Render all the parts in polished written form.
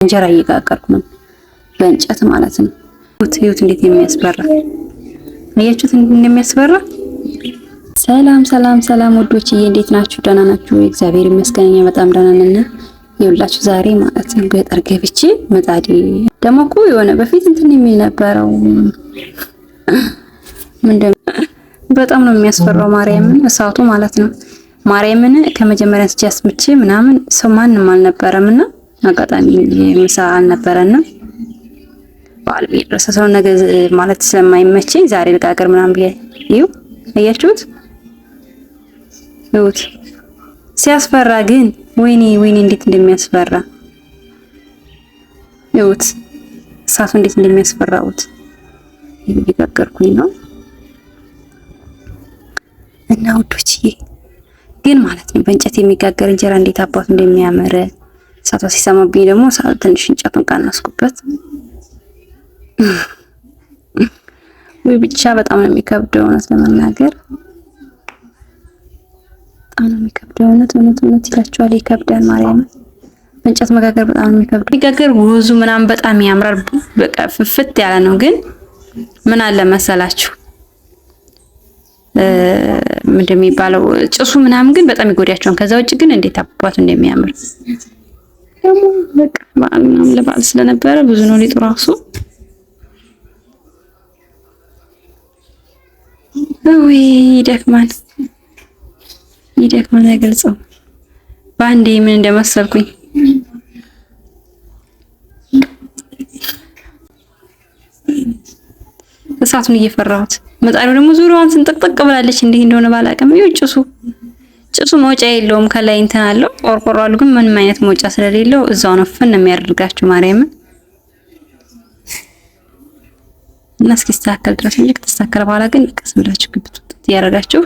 እንጀራ እየጋገርኩ ነው በእንጨት ማለት ነው። ህይወት እንዴት የሚያስፈራ አያችሁት? እንደሚያስፈራ። ሰላም ሰላም ሰላም ወዶችዬ እንዴት ናችሁ? ደህና ናችሁ? እግዚአብሔር ይመስገን እኛ በጣም ደህና ነን። ይኸውላችሁ ዛሬ ማለት ነው ገጠር ገብቼ መጣዴ ደግሞ እኮ የሆነ በፊት እንትን የሚል ነበረው ምንድን በጣም ነው የሚያስፈራው። ማርያምን እሳቱ ማለት ነው። ማርያምን ከመጀመሪያ ስጃስምቼ ምናምን ሰው ማንም አልነበረምና አጋጣሚ ምሳ አልነበረና በዓል ቢደርስ ሰው ነገ ማለት ስለማይመቸኝ ዛሬ ልጋገር ምናምን ብዬ ይው አያችሁት? ይውት ሲያስፈራ ግን ወይኔ ወይኔ እንዴት እንደሚያስፈራ ይውት እሳቱ እንዴት እንደሚያስፈራውት እየጋገርኩኝ ነው። እና ውዶችዬ ግን ማለት ነው በእንጨት የሚጋገር እንጀራ እንዴት አባቱ እንደሚያምር እሳቷ ሲሰማብኝ ደግሞ ትንሽ እንጨቱን ቀነስኩበት። ወይ ብቻ በጣም ነው የሚከብደው እውነት ለመናገር በጣም ነው የሚከብደው። እውነት ይላችኋል ይከብዳል። ማርያም በእንጨት መጋገር በጣም ነው የሚከብደው። የሚጋገር ወዙ ምናምን በጣም ያምራል። በቃ ፍፍት ያለ ነው። ግን ምን አለ መሰላችሁ ምንድን የሚባለው ጭሱ ምናምን ግን በጣም ይጎዳቸዋል። ከዛ ውጭ ግን እንዴት አባቱ እንደሚያምር ደግሞ በቃ በዓል ምናምን ለበዓል ስለነበረ ብዙ ነው ሊጡ ራሱ ወይ ይደክማል አይገልጸውም። በአንዴ ምን እንደመሰልኩኝ እሳቱን እየፈራሁት መጣኑ ደግሞ ዙሪያዋን ስንጥቅጥቅ ብላለች። እንዴት እንደሆነ ባላውቅም ይኸው ጭሱ መውጫ የለውም። ከላይ እንትን አለው ቆርቆሮ አሉ፣ ግን ምንም አይነት መውጫ ስለሌለው እዛው ነው ፍን የሚያደርጋችሁ ማርያምን። እና እስኪስተካከል ድረስ እንጂ ከተስተካከለ በኋላ ግን ቀስ ብላችሁ ግብት ያደርጋችሁ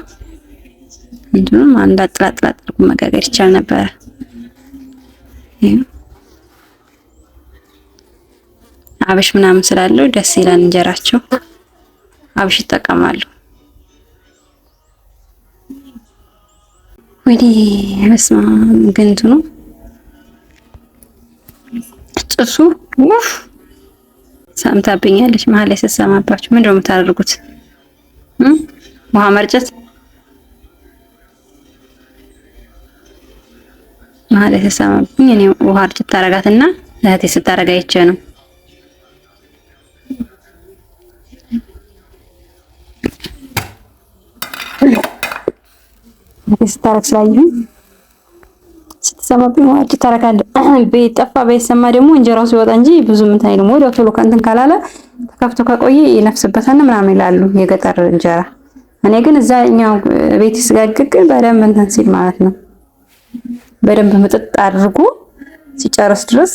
እንትኑም አንድ አጥላጥላጥ መጋገር ይቻል ነበር። አብሽ ምናምን ስላለው ደስ ይላል እንጀራቸው። አብሽ ይጠቀማሉ። ወዲህ በስመ አብ ግን እንትኑ ጭሱ ውፍ ሰምታብኛለች። መሀል ላይ ስትሰማባችሁ ምንድን ነው የምታደርጉት? ውሃ መርጨት መሀል ላይ ስትሰማብኝ እኔ ውሃ እርጭት ታረጋትና እህቴ ስታረጋ አይቼ ነው። እህቴ ስታረግ ስላየሁኝ ስትሰማብኝ ውሃ እርጭት ታረጋለህ። በጠፋ በይሰማ ደግሞ እንጀራው ሲወጣ እንጂ ብዙ እንትን አይልም። ወዲያው ቶሎ ከእንትን ካላለ ተከፍቶ ከቆየ ይነፍስበታል ምናምን ይላሉ የገጠር እንጀራ። እኔ ግን እዛኛው ቤት ሲጋግር በደንብ እንትን ሲል ማለት ነው በደንብ ምጥጥ አድርጎ ሲጨርስ ድረስ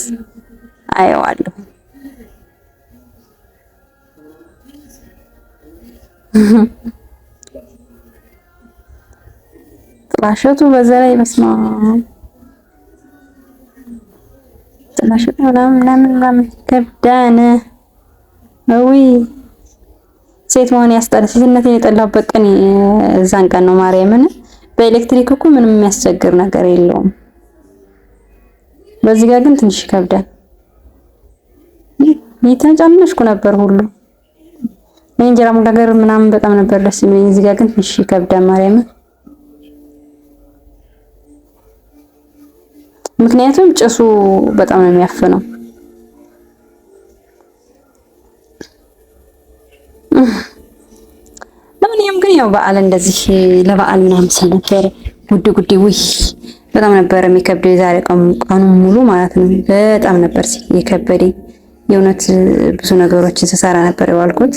አየዋለሁ። ጥላሸቱ በዛ ላይ በስማ ጥላሸቱ ምናምን ከብዳን ወይ ሴት መሆን ያስጠላል። ሴትነቴን የጠላሁበት ቀን እዛን ቀን ነው ማርያምን። በኤሌክትሪክ እኮ ምንም የሚያስቸግር ነገር የለውም። በዚህ ጋር ግን ትንሽ ይከብዳል። እየተነጫነጭኩ ነበር ሁሉ እንጀራ መጋገር ምናምን በጣም ነበር ደስ የሚለኝ። እዚህ ጋር ግን ትንሽ ይከብዳል ማርያምን። ምክንያቱም ጭሱ በጣም ነው የሚያፍነው። ለማንኛውም ግን ያው በዓል እንደዚህ ለበዓል ምናምን ስለነበር ጉድ ውይ በጣም ነበር የሚከብደው። የዛሬ ቀኑን ሙሉ ማለት ነው በጣም ነበር የከበደኝ። የእውነት ብዙ ነገሮችን ስሰራ ነበር የዋልኩት።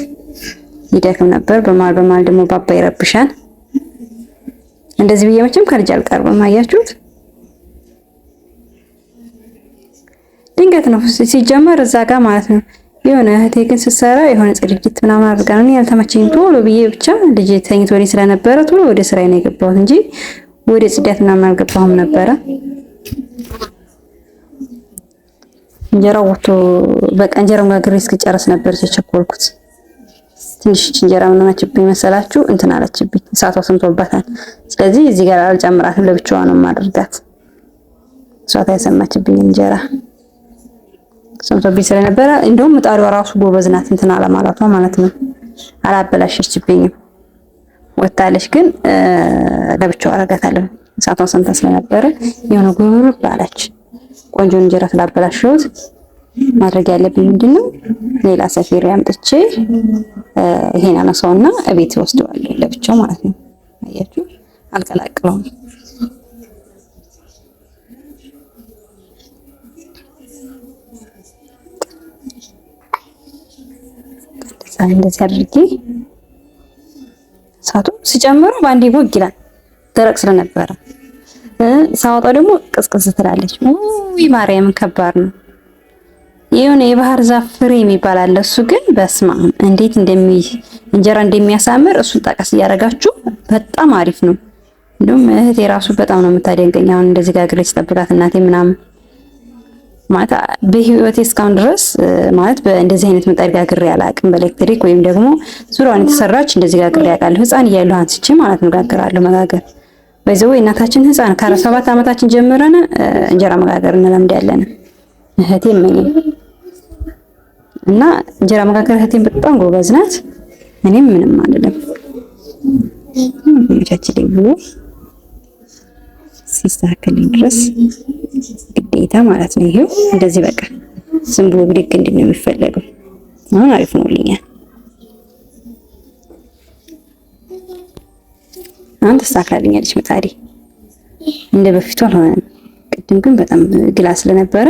ይደክም ነበር። በመሀል ደግሞ ባባ ይረብሻል። እንደዚህ ብዬ መቼም ከልጅ አልቀርብም። አያችሁት? ድንገት ነው ሲጀመር እዛ ጋር ማለት ነው። የሆነ እህቴ ግን ስትሰራ የሆነ ጽድጅት ምናምን አድርጋ ነው ያልተመቸኝ። ቶሎ ብዬ ብቻ ልጅ ተኝቶልኝ ስለነበረ ቶሎ ወደ ስራዬ ነው የገባሁት እንጂ ወደ ጽዳት ምናምን አልገባሁም ነበረ። እንጀራው ወጥቶ በቃ እንጀራው ጋግሬ እስክጨርስ ነበር የቸኮልኩት። ትንሽ እንጀራ ምን ሆነችብኝ መሰላችሁ? እንትን አለችብኝ፣ እሳቷ ሰምቶባታል። ስለዚህ እዚህ ጋር አልጨምራትም፣ ለብቻዋ ነው የማደርጋት። እሷ ታይሰማችብኝ እንጀራ ሰምቶብኝ ስለነበረ እንደውም ምጣዷ ራሱ ጎበዝ ናት እንትን አለማለቷ ማለት ነው። አላበላሸችብኝም። ወጣለች ግን ለብቻው አረጋታለሁ። እሳቷን ሰምታ ስለነበረ የሆነ ጉርብ አለች። ቆንጆ እንጀራ ስላበላሸሁት ማድረግ ያለብኝ ምንድነው ሌላ ሰፌድ አምጥቼ ይሄን አነሳውና እቤት ወስደዋለሁ ለብቻው ማለት ነው። አያችሁ አልቀላቅለውም። እንደዚህ አድርጌ እሳቱ ሲጨምረው ባንዴ ቦግ ይላል ደረቅ ስለነበረ፣ ሳወጣው ደግሞ ቅዝቅዝ ትላለች። ውይ ማርያምን ከባድ ነው። የሆነ የባህር ዛፍ ፍሬ የሚባል አለ። እሱ ግን በስማ እንዴት እንጀራ እንደሚያሳምር እሱን ጠቀስ እያደረጋችሁ በጣም አሪፍ ነው። እንደውም እህቴ ራሱ በጣም ነው የምታደንቀኝ። አሁን እንደዚህ ጋግሬ ስጠብቃት እናቴ ምናምን ማለት በህይወቴ እስካሁን ድረስ ማለት በእንደዚህ አይነት ምጣድ ጋግሬ አላውቅም። በኤሌክትሪክ ወይም ደግሞ ዙሪያውን የተሰራች እንደዚህ ጋግሬ አውቃለሁ። ህፃን እያለሁ አንስቼ ማለት ነው ጋግራለሁ። መጋገር በዚያው እናታችን ህፃን ከ7 ዓመታችን ጀምረን እንጀራ መጋገር እንለምዳለን። እህቴ እመኝ እና እንጀራ መጋገር እህቴም በጣም ጎበዝ ናት። እኔም ምንም አይደለም። ምቻችን ብሎ ሲስተካከልኝ ድረስ ግዴታ ማለት ነው። ይሄው እንደዚህ በቃ ዝም ብሎ ብድግ እንዲህ ነው የሚፈለገው። አሁን አሪፍ ነውልኛል። አሁን ተስተካክላለኛለች ምጣዴ። እንደ በፊቱ አልሆነም። ቅድም ግን በጣም ግላ ስለነበረ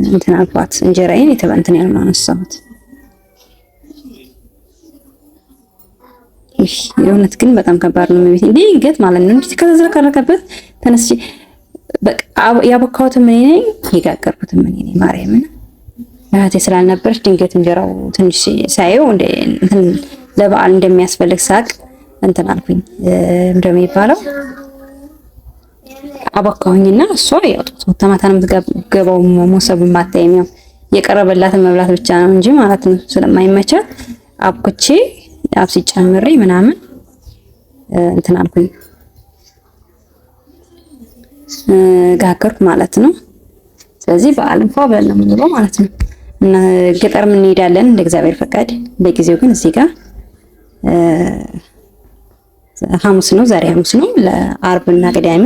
እንትን አልኳት እንጀራዬን የተባንተን ያለው አነሳሁት። የእውነት ግን በጣም ከባድ ነው። ማለት እንዴ ገት ማለት ነው። እንዴ ከተዘረከረከበት ተነስቼ በቃ ያቦካሁት ምን ነኝ የጋገርኩት ምን ነኝ ማርያምን እህቴ ስላልነበረች ድንገት እንጀራው ትንሽ ሳየው እንትን ለበዓል እንደሚያስፈልግ ሳቅ እንትን አልኩኝ። እንደሚባለው አቦካሁኝና እሷ ያው ተማታንም የምትገባው ሞሰብ ማታየም ያው የቀረበላትን መብላት ብቻ ነው እንጂ ማለት ነው ስለማይመቻት አብኩቼ አብሲ ጨምሬ ምናምን እንትን አልኩኝ ጋገርኩ ማለት ነው። ስለዚህ በዓል እንኳን ብለን ነው የምንለው ማለት ነው። እና ገጠር ምን እንሄዳለን እንደ እግዚአብሔር ፈቃድ። ለጊዜው ግን እዚህ ጋር ሐሙስ ነው፣ ዛሬ ሐሙስ ነው። ለአርብና ቅዳሜ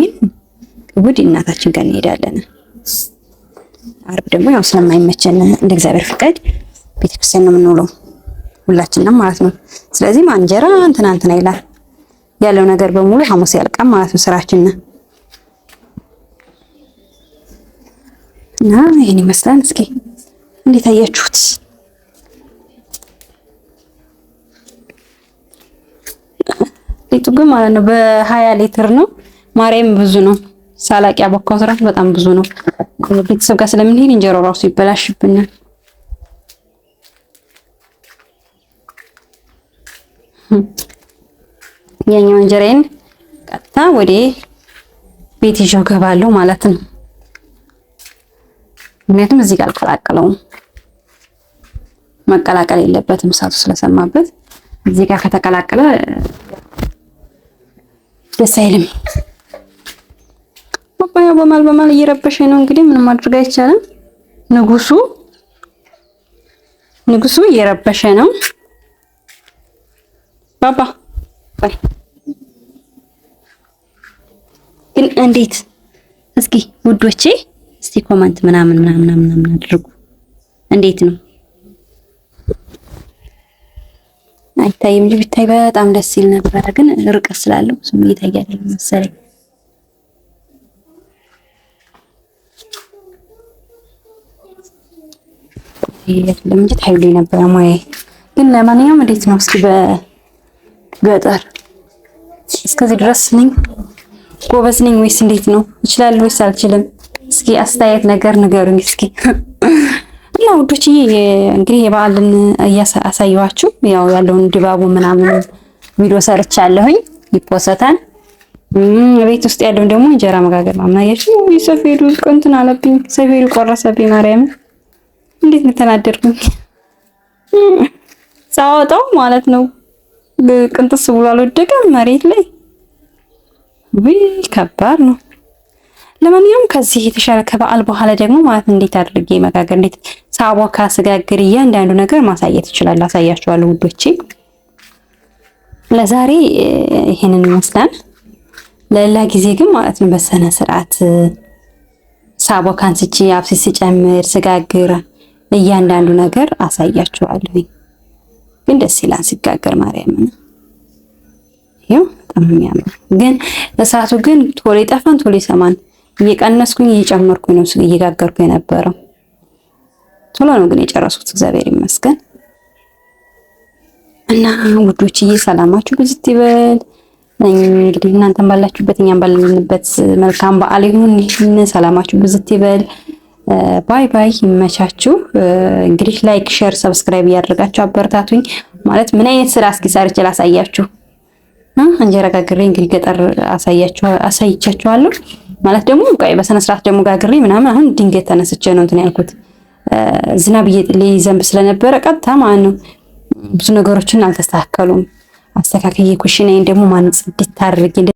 እሑድ እናታችን ጋር እንሄዳለን። አርብ ደግሞ ያው ስለማይመቸን እንደ እግዚአብሔር ፈቃድ ቤተክርስቲያን ነው የምንውለው ሁላችንም ማለት ነው። ስለዚህ ማንጀራ እንትና ይላል ያለው ነገር በሙሉ ሐሙስ ያልቃል ማለት ነው ስራችን እና ይሄን ይመስላል። እስኪ እንዴት አያችሁት? ሊጡ ግን ማለት ነው በ20 ሊትር ነው። ማርያም ብዙ ነው። ሳላቅ ያቦካው ስራ በጣም ብዙ ነው። ቤተሰብ ጋር ስለምንሄድ እንጀራው ራሱ ይበላሽብናል። የኛው እንጀራዬን ቀጥታ ወደ ቤት ይዤው ገባለሁ ማለት ነው። ምክንያቱም እዚህ ጋር አልቀላቀለውም፣ መቀላቀል የለበትም እሳቱ ስለሰማበት። እዚህ ጋር ከተቀላቀለ ደስ አይልም። ባባያ በማል እየረበሸኝ ነው። እንግዲህ ምንም ማድረግ አይቻልም። ንጉሱ እየረበሸ ነው። ባባ ግን እንዴት እስኪ ውዶቼ እስቲ ኮሜንት ምናምን አድርጉ። እንዴት ነው? አይታይም እንጂ ቢታይ በጣም ደስ ይል ነበር፣ ግን ርቀት ስላለው ስሙ ይታያል መሰለኝ። ለምን እንጂ ታይሉ ነበር ማይ። ግን ለማንኛውም እንዴት ነው እስኪ በገጠር እስከዚህ ድረስ ነኝ ጎበዝ ነኝ ወይስ እንዴት ነው? እችላለሁ ወይስ አልችልም? እስኪ አስተያየት ነገር ንገሩኝ እስኪ። እና ውዶችዬ እንግዲህ የበዓልን አሳየኋችሁ። ያው ያለውን ድባቡ ምናምን ቪዲዮ ሰርቻለሁኝ፣ ይፖሰታል። ቤት ውስጥ ያለው ደግሞ እንጀራ መጋገር ነው። አያችሁ ሰፌዱ እንትን አለብኝ፣ ሰፌዱ ቆረሰብኝ። ማርያም እንዴት ነው ተናደርኩኝ ሳወጣው ማለት ነው። ቅንጥስ ብሎ አልወደቀም መሬት ላይ። ከባድ ነው። ለማንኛውም ከዚህ የተሻለ ከበዓል በኋላ ደግሞ ማለት እንዴት አድርጌ መጋገር እንዴት ሳቦካ ስጋግር እያንዳንዱ ነገር ማሳየት ይችላል። አሳያችኋለሁ ውዶቼ። ለዛሬ ይሄንን ይመስላል። ለሌላ ጊዜ ግን ማለት ነው በሰነ ስርዓት ሳቦካ አንስቼ አብሲስ ስጨምር ስጋግር እያንዳንዱ ነገር አሳያችኋለሁ። ግን ደስ ይላል ሲጋገር ማርያምን ይሄው በጣም የሚያምር ግን እሳቱ ግን ቶሎ ይጠፋን ቶሎ ይሰማን እየቀነስኩኝ እየጨመርኩኝ ነው እየጋገርኩ የነበረው። ቶሎ ነው ግን የጨረስኩት እግዚአብሔር ይመስገን። እና ውዶችዬ ሰላማችሁ ብዝት ይበል። እንግዲህ እናንተም ባላችሁበት እኛም ባለንበት መልካም በዓል ይሁን። ሰላማችሁ ብዝት ይበል። ባይ ባይ፣ ይመቻችሁ። እንግዲህ ላይክ፣ ሼር፣ ሰብስክራይብ እያደረጋችሁ አበረታቱኝ። ማለት ምን አይነት ስራ እስኪ ሰርቼ ላሳያችሁ። እንጀራ ጋግሬ እንግዲህ ገጠር አሳይቻችኋለሁ። ማለት ደግሞ ቆይ በሰነ ስርዓት ደግሞ ጋግሬ ምናምን አሁን ድንገት ተነስቼ ነው እንትን ያልኩት። ዝናብ ሊዘንብ ስለነበረ ቀጥታ ማለት ነው ብዙ ነገሮችን አልተስተካከሉም። አስተካክዬ ኩሽናዬን ደግሞ ማን ጽድት አድርጌ